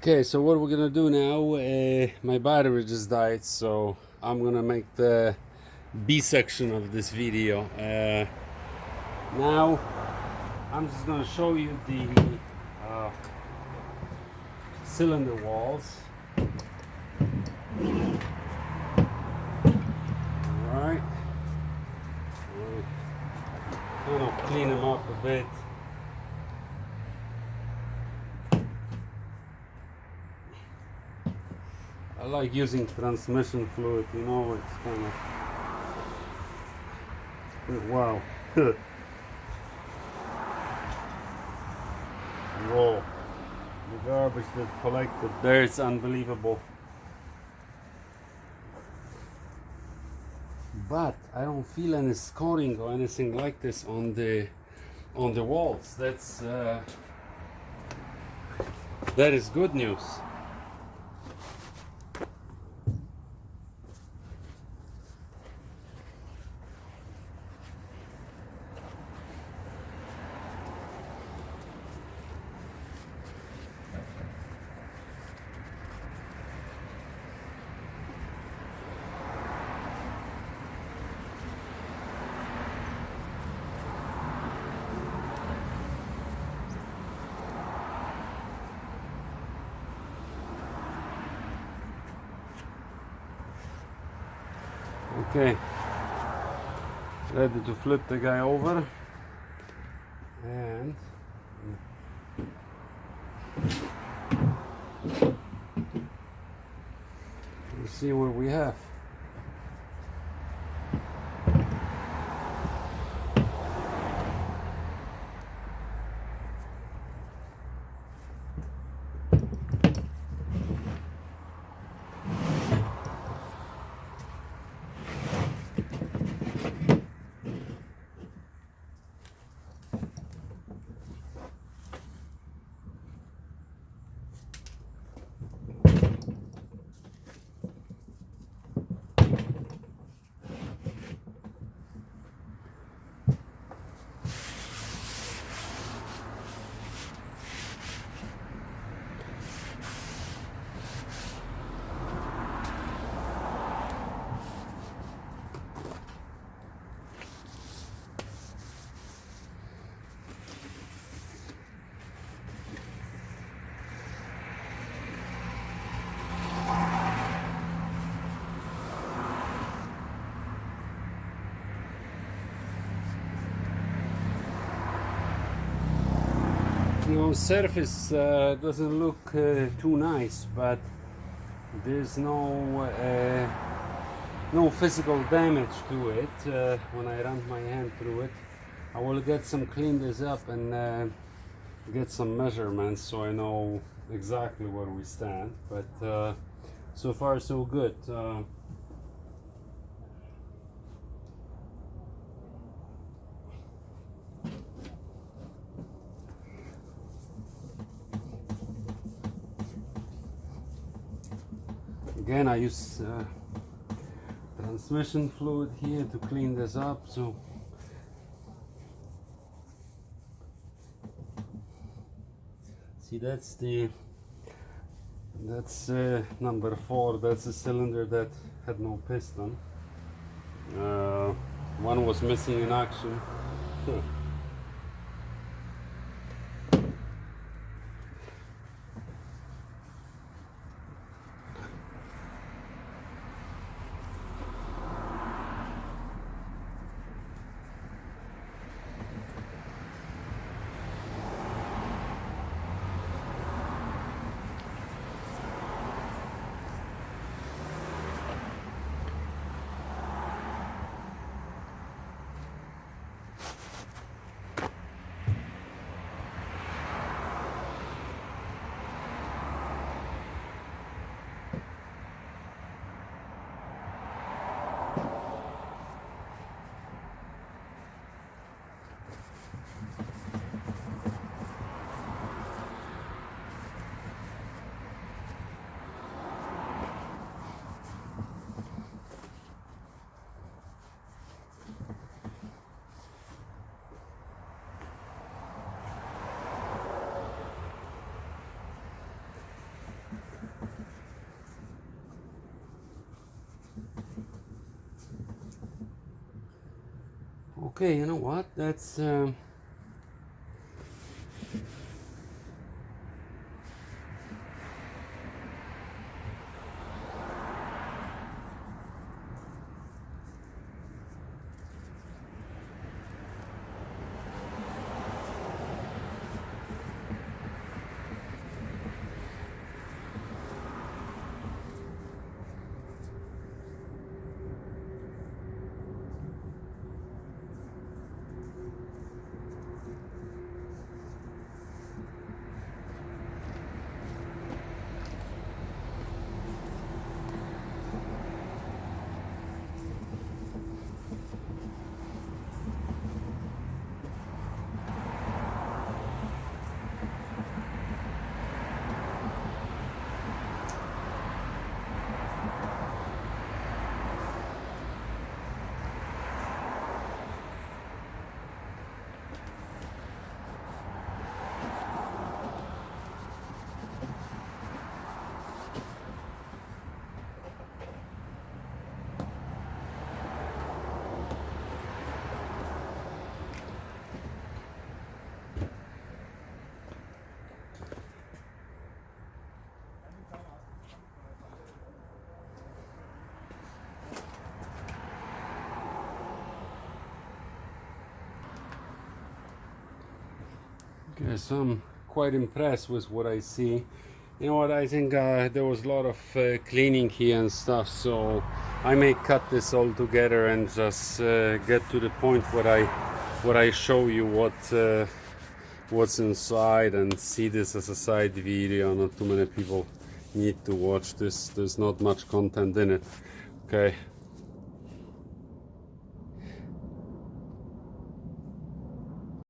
Okay, so what we're gonna do now, my battery just died, so I'm gonna make the B section of this video. Now I'm just gonna show you the cylinder walls. Alright, kind of clean them up a bit. I like using transmission fluid, you know, it's kind of, wow. Whoa, the garbage that collected there is unbelievable. But I don't feel any scoring or anything like this on the walls. That is good news. Okay, ready to flip the guy over, and let's see what we have. You know, surface doesn't look too nice, but there's no physical damage to it. When I run my hand through it, I will get some clean this up and get some measurements so I know exactly where we stand. But so far so good. Again, I use transmission fluid here to clean this up. So see, that's number 4. That's the cylinder that had no piston. One was missing in action. Okay, you know what? That's okay. So I'm quite impressed with what I see. You know what? I think there was a lot of cleaning here and stuff. So I may cut this all together and just get to the point where I show you what's inside and see this as a side video. Not too many people need to watch this. There's not much content in it. Okay.